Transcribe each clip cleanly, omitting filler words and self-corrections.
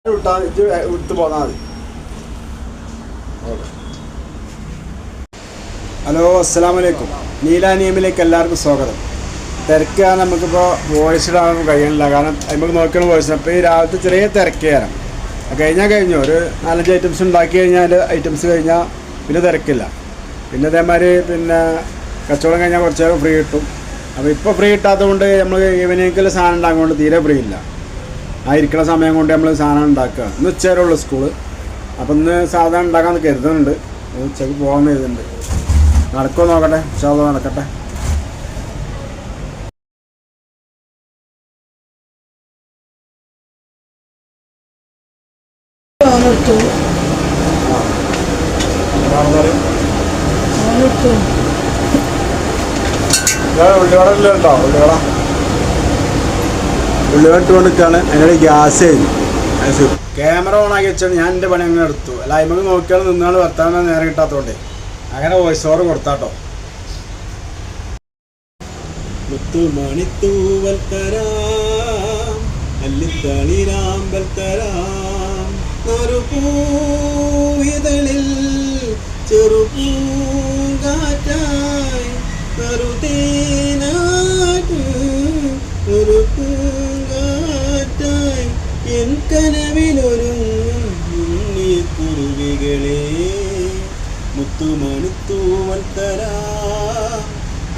എടുത്ത് പോന്നാൽ മതി. ഹലോ, അസ്സലാമു അലൈക്കും. നീല നിയമിലേക്ക് എല്ലാവർക്കും സ്വാഗതം. തിരക്കാണ്, നമുക്കിപ്പോൾ വോയിസ് ഇടാൻ കഴിയണില്ല, കാരണം നമുക്ക് നോക്കണം വോയിസ്. അപ്പോൾ ഈ രാവിലത്തെ ചെറിയ തിരക്ക് കയറാം കഴിഞ്ഞു. ഒരു 4-5 ഐറ്റംസ് ഉണ്ടാക്കി കഴിഞ്ഞാൽ ഐറ്റംസ് കഴിഞ്ഞാൽ പിന്നെ തിരക്കില്ല. പിന്നെ അതേമാതിരി പിന്നെ കച്ചവടം കഴിഞ്ഞാൽ കുറച്ച് നേരം ഫ്രീ കിട്ടും. അപ്പോൾ ഇപ്പോൾ ഫ്രീ കിട്ടാത്തതുകൊണ്ട് നമ്മൾ ഈവനിങ്ങിൽ സാധനം ഉണ്ടാകുന്നതുകൊണ്ട് തീരെ ഫ്രീ ഇല്ല. ആ ഇരിക്കുന്ന സമയം കൊണ്ട് നമ്മൾ സാധനം ഉണ്ടാക്കുക. ഇന്ന് ഉച്ചവരെ ഉള്ളൂ സ്കൂള്. അപ്പോൾ ഇന്ന് സാധനം ഉണ്ടാക്കാൻ കരുതുന്നുണ്ട്. ഉച്ചയ്ക്ക് പോകാൻ കരുതുന്നുണ്ട്. നടക്കുമോ നോക്കട്ടെ, ഇൻഷാ അല്ലാഹ് നടക്കട്ടെ. ഉള്ളിവട ഉണ്ടോ? ഉള്ളിവട ഇട്ടുകൊണ്ടിരിക്കുകയാണ്. അതിനിടെ ഗ്യാസ് കഴിഞ്ഞു. ക്യാമറ ഓൺ ആക്കി വെച്ചാൽ ഞാൻ എൻ്റെ പണി അങ്ങനെ എടുത്തു. അല്ല അതിമക്ക് നോക്കിയാൽ നിന്നാണ് വർത്താനം നേരെ കിട്ടാത്തതുകൊണ്ടേ അങ്ങനെ വോയിസ് ഓവർ കൊടുത്താട്ടോ. മുത്തുമണിത്തൂവൽ തരാം, അല്ലിത്തളിരാമ്പൽ തരാം, നറുപൂവിതളിൽ ചെറുപൂങ്കാറ്റായി നറുതേനാട്ട് ഒരു പൂങ്കാറ്റായി എൻ കനവിലൊരുങ്ങി കുരുവികളെ. മുത്തുമണിത്തൂവൽ തരാം,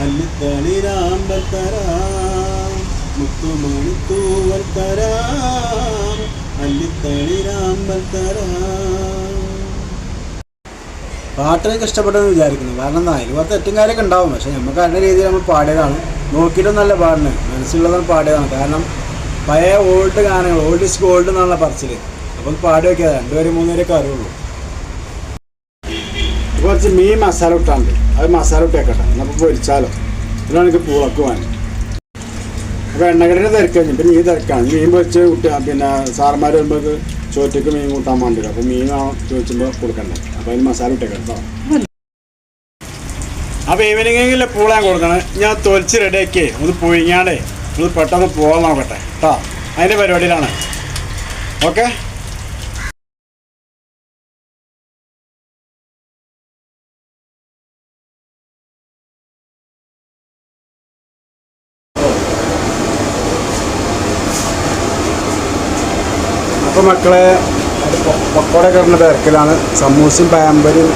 അല്ലിത്തളിരാമ്പൽ തരാം, മുത്തുമണിത്തൂവൽ തരാം, അല്ലിത്തളിരാമ്പൽ തരാം. പാട്ടൊക്കെ ഇഷ്ടപ്പെട്ടെന്ന് വിചാരിക്കുന്നു. കാരണം എന്താ, അതിൽ തെറ്റും കാര്യമൊക്കെ ഉണ്ടാവും. പക്ഷെ നമുക്ക് അതിൻ്റെ രീതിയിൽ നമ്മൾ പാടിയതാണ്. നോക്കിയിട്ടൊന്നല്ല പാടുന്നത്, മനസ്സിലുള്ളതാണ് പാടിയതാണ്. കാരണം പഴയ ഓൾഡ് ഗാനങ്ങൾ, ഓൾഡ് ഈസ് ഗോൾഡ് എന്നുള്ള പറച്ചിൽ. അപ്പം പാടി വയ്ക്കാതെ 2 പേര് 3 പേരൊക്കെ അറിയുള്ളൂ. കുറച്ച് മീൻ മസാല ഇട്ടാണ്ട് അത് മസാല ഇട്ടേക്കട്ടെ, എന്നപ്പോൾ പൊരിച്ചാലോ. ഇതിനാണ് എനിക്ക് പൂളക്ക് വേണ്ടി. അപ്പോൾ എണ്ണക്കടയുടെ തിരക്ക് കഴിഞ്ഞു. പിന്നെ ഈ തിരക്കാണ് മീൻ പൊരിച്ച് പിന്നെ സാറന്മാർ വരുമ്പോൾ ചോറ്റയ്ക്ക് മീൻ കൂട്ടാൻ വേണ്ടിയിട്ട്. അപ്പോൾ മീനാണോ ചോദിച്ചുമ്പോൾ കൊടുക്കണ്ടേ. അപ്പോൾ അതിന് മസാല ഇട്ടേക്കട്ടോ. അപ്പോൾ ഈവനിങ്ങിൽ പൂള ഞാൻ കൊടുക്കണം. ഞാൻ തൊലിച്ച് റെഡിയാക്കി ഒന്ന് പൊഴിഞ്ഞാണ്ടേ ഒന്ന് പെട്ടെന്ന് പോകാൻ നോക്കട്ടെ കേട്ടോ. അതിൻ്റെ പരിപാടിയിലാണ്. ഓക്കെ. അപ്പോൾ മക്കളെ പക്കോട കയറുന്ന തിരക്കിലാണ്. സമൂസയും പഴംപൊരിയും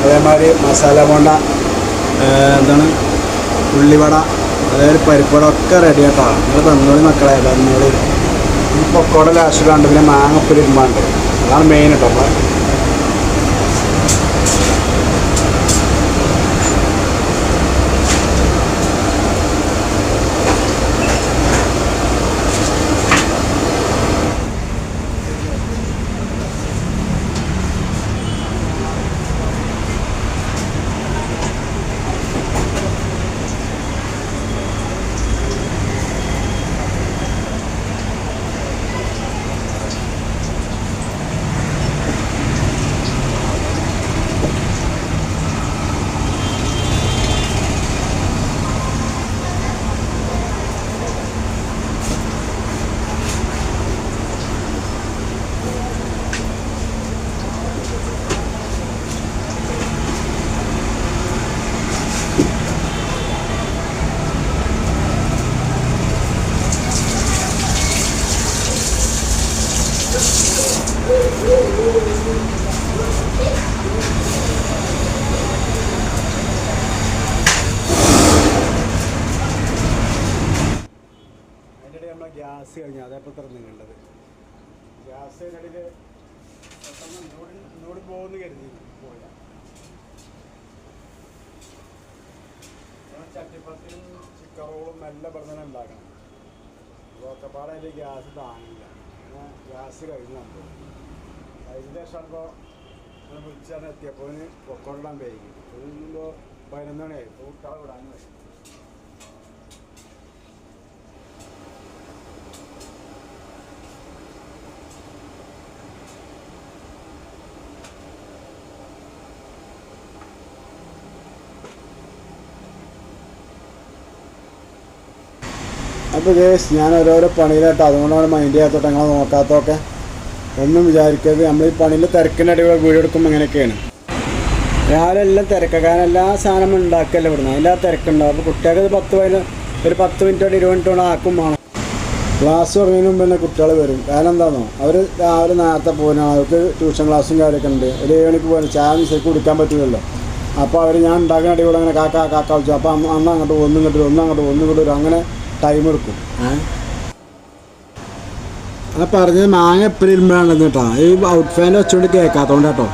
അതേമാതിരി മസാല ബോണ്ട, എന്താണ് ഉള്ളിവട, അതേമാതിരി പരിപ്പട ഒക്കെ റെഡി ആട്ടോ. നിങ്ങൾ തന്നോളി മക്കളെ, തന്നോളി. ഈ പക്കോട ലാസ്റ്റിലാണ്ട് പിന്നെ മാങ്ങപ്പൊരി ഇരുമ്പാണ്ട്. അതാണ് മെയിൻ കേട്ടോ. അതിൻ്റെ നമ്മളെ ഗ്യാസ് കഴിഞ്ഞാൽ അതേപോലെ തന്നെ നീങ്ങേണ്ടത്. ഗ്യാസ് അതിനിടയിൽ പെട്ടെന്ന് ഇന്നോട് പോകുമെന്ന് കരുതി പോയില്ല. ചട്ടിപ്പത്തിനും ചിക്കൻ റോളും എല്ലാം പറഞ്ഞാൽ ഉണ്ടാക്കണം. ഒക്കെപ്പാടെ അതിൻ്റെ ഗ്യാസ് താങ്ങില്ല. അങ്ങനെ ഗ്യാസ് കഴിഞ്ഞു നമുക്ക്. അതിന് ശേഷം ഇപ്പോൾ അങ്ങനെ വിളിച്ചാണ് എത്തിയപ്പോൾ പൊക്കോടാൻ വൈകി. ഇപ്പോൾ 11 മണിയായി. ഇപ്പോൾ കുട്ടികളെ വിടാനും വരും. അപ്പോൾ ഗേസ് ഞാൻ ഓരോരോ പണിയിലാട്ടോ, അതുകൊണ്ടാണ് മൈൻഡ് ചെയ്യാത്തോട്ടെ, ഞങ്ങൾ നോക്കാത്തതൊക്കെ. ഒന്നും വിചാരിക്കരുത്. നമ്മൾ ഈ പണിയിൽ തിരക്കിൻ്റെ അടിപൊളി വീഡിയോ എടുക്കുമ്പോൾ അങ്ങനെയൊക്കെയാണ്. രാവിലെ എല്ലാം തിരക്കുക, കാരണം എല്ലാ സാധനവും ഉണ്ടാക്കല്ലേ ഇവിടുന്ന്, അതിൻ്റെ ആ തിരക്കുണ്ടാവും. അപ്പോൾ കുട്ടികൾക്ക് ഒരു 10 മിനിറ്റോടെ 20 മിനിറ്റോടെ ആക്കും വേണം. ക്ലാസ് തുടങ്ങിയതിന് മുമ്പ് തന്നെ കുട്ടികൾ വരും. കാരണം എന്താണെന്നോ, അവർ രാവിലെ നേരത്തെ പോകുന്ന അവർക്ക് ട്യൂഷൻ ക്ലാസ്സും കാര്യമൊക്കെ ഉണ്ട്. ഒരു 7 മണിക്ക് പോകുന്നത് ചായ ശരിക്കും കുടിക്കാൻ പറ്റില്ലല്ലോ. അപ്പോൾ അവർ ഞാൻ ഉണ്ടാക്കുന്ന അടിപൊളി അങ്ങനെ കാക്ക വിളിച്ചു. അപ്പോൾ അന്ന് അങ്ങോട്ട് ഒന്നും വരും, അങ്ങനെ ടൈം എടുക്കും. ആ പറഞ്ഞത് മാങ്ങ എപ്പോഴും ഇരുമ്പോഴാണെന്ന് കേട്ടോ. ഈ ഔട്ട് ഫാൻ വെച്ചുകൊണ്ട് കേൾക്കാത്തതുകൊണ്ട് കേട്ടോ.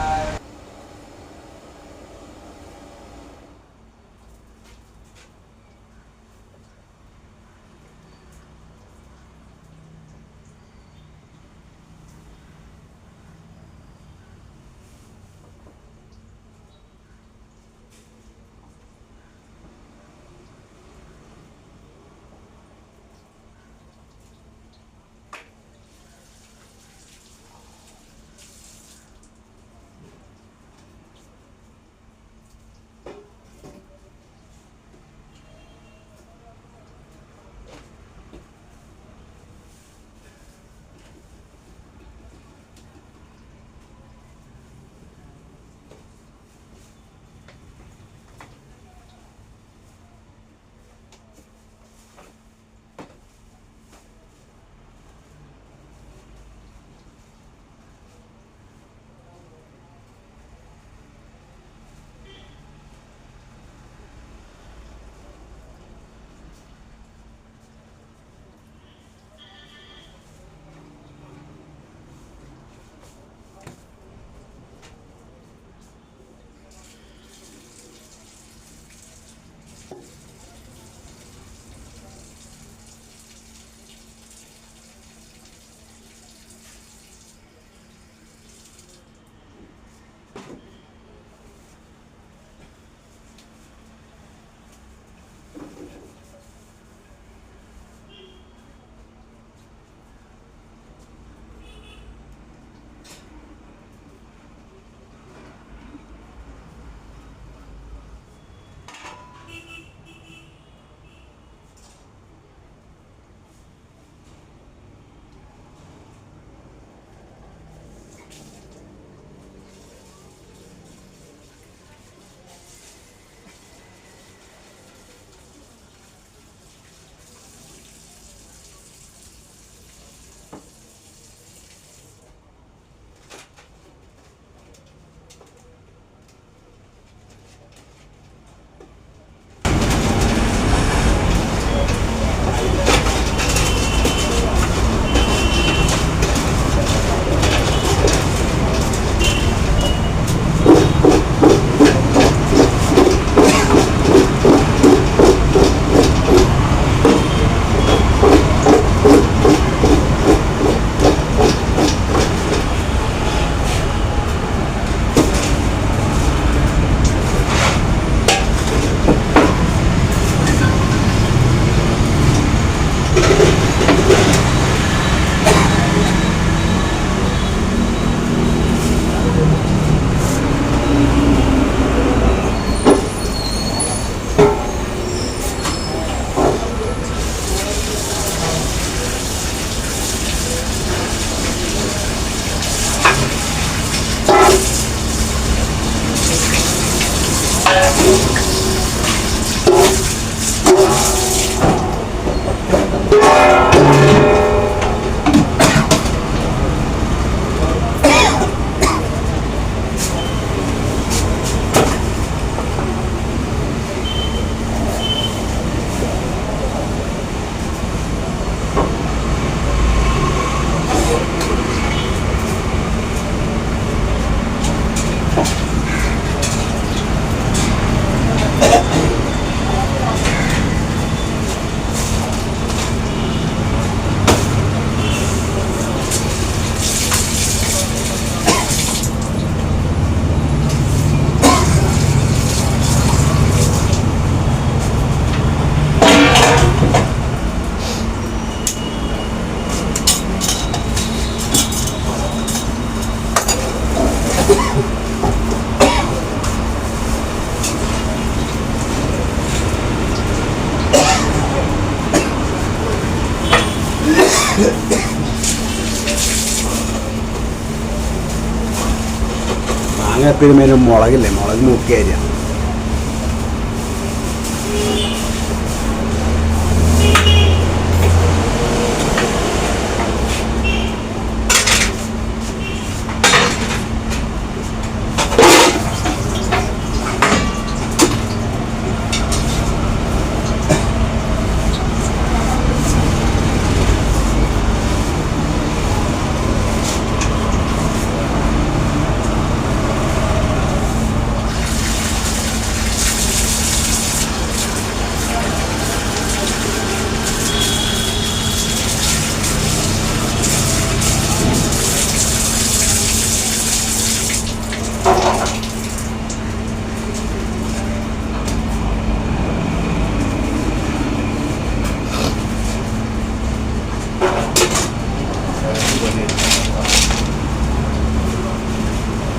മാങ്ങ എപ്പോഴും മുളകില്ലേ, മുളക് മുക്കി അരിയാം.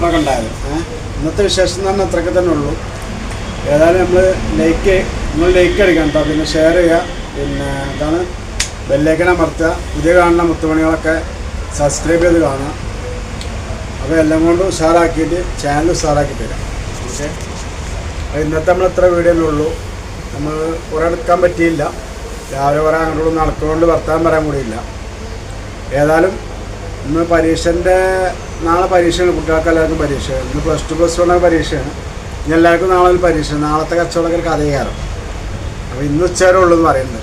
ഒക്കെ ഉണ്ടായത്. ഇന്നത്തെ വിശേഷം എന്ന് പറഞ്ഞാൽ അത്രയൊക്കെ തന്നെ ഉള്ളൂ. ഏതായാലും നമ്മൾ ലൈക്ക് അടിക്കണം കേട്ടോ, പിന്നെ ഷെയർ ചെയ്യുക, പിന്നെ എന്താണ് ബെല്ലൈക്കൺ അമർത്തുക, പുതിയ കാണുന്ന മുത്തുമണികളൊക്കെ സബ്സ്ക്രൈബ് ചെയ്ത് കാണുക. അപ്പോൾ എല്ലാം കൊണ്ടും ഉഷാറാക്കിയിട്ട് ചാനൽ ഉഷാറാക്കി തരാം. ഓക്കെ, അപ്പോൾ ഇന്നത്തെ നമ്മൾ ഇത്ര വീഡിയോയിലുള്ളൂ. നമ്മൾ കുറേ എടുക്കാൻ പറ്റിയില്ല, രാവിലെ കുറേ അങ്ങോട്ടും നടക്കുകൊണ്ട് വർത്താനം പറയാൻ കൂടിയില്ല. ഏതായാലും ഇന്ന് നാളെ പരീക്ഷയാണ്, കുട്ടികൾക്ക് എല്ലാവർക്കും പരീക്ഷയാണ്. ഇന്ന് +2 +1 പരീക്ഷയാണ്. ഇനി എല്ലാവർക്കും നാളെ ഒരു പരീക്ഷ, നാളത്തെ കച്ചവടത്തിൽ കഥ കയറും. അപ്പോൾ ഇന്ന് ഉച്ചവരെ ഉള്ളൂ എന്ന് പറയുന്നത്.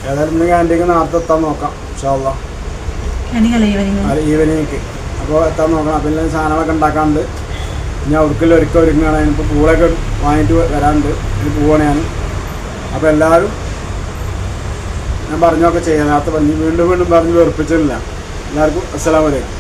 ഏതായാലും ഇന്ന് ക്യാൻറ്റീക്ക് നേരത്തെ എത്താൻ നോക്കാം ഇൻഷാ അല്ലാഹ്, ഈവനിങ്. അപ്പോൾ എത്താൻ നോക്കണം. അപ്പോൾ എല്ലാ സാധനങ്ങളൊക്കെ ഉണ്ടാക്കാറുണ്ട്. ഇനി അവർക്കെല്ലാം ഒരുങ്ങുകയാണ്. അതിനിപ്പോൾ പൂളൊക്കെ വാങ്ങിയിട്ട് വരാനുണ്ട്, ഇനി പോവുകയാണ് ഞാൻ. അപ്പോൾ എല്ലാവരും ഞാൻ പറഞ്ഞൊക്കെ ചെയ്യാം, നേരത്തെ വീണ്ടും പറഞ്ഞ് വെറുപ്പിച്ചിട്ടില്ല. എല്ലാവർക്കും അസ്സലാമു അലൈക്കും.